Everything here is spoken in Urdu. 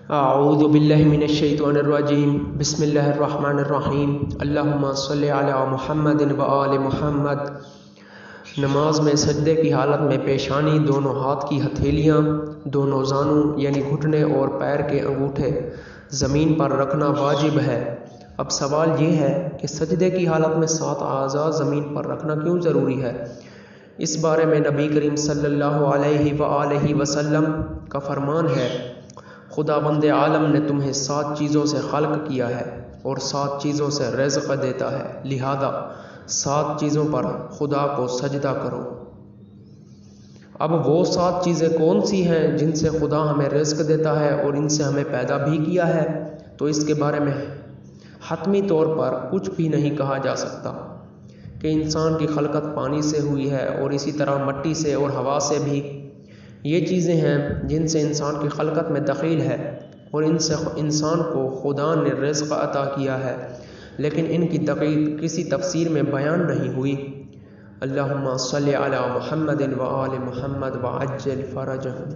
اعوذ باللہ من الشیطان الرجیم بسم اللہ الرحمن الرحیم اللہم صلی علی محمد و آل محمد۔ نماز میں سجدے کی حالت میں پیشانی، دونوں ہاتھ کی ہتھیلیاں، دونوں زانوں یعنی گھٹنے اور پیر کے انگوٹھے زمین پر رکھنا واجب ہے۔ اب سوال یہ ہے کہ سجدے کی حالت میں سات اعضاء زمین پر رکھنا کیوں ضروری ہے؟ اس بارے میں نبی کریم صلی اللہ علیہ وآلہ وسلم کا فرمان ہے، خداوند عالم نے تمہیں 7 چیزوں سے خلق کیا ہے اور 7 چیزوں سے رزق دیتا ہے، لہذا 7 چیزوں پر خدا کو سجدہ کرو۔ اب وہ 7 چیزیں کون سی ہیں جن سے خدا ہمیں رزق دیتا ہے اور ان سے ہمیں پیدا بھی کیا ہے؟ تو اس کے بارے میں حتمی طور پر کچھ بھی نہیں کہا جا سکتا کہ انسان کی خلقت پانی سے ہوئی ہے اور اسی طرح مٹی سے اور ہوا سے بھی۔ یہ چیزیں ہیں جن سے انسان کی خلقت میں دخیل ہے اور ان سے انسان کو خدا نے رزق عطا کیا ہے، لیکن ان کی دقیق کسی تفسیر میں بیان نہیں ہوئی۔ اللہم صلی علی محمد و آل محمد وعجل فرجہم۔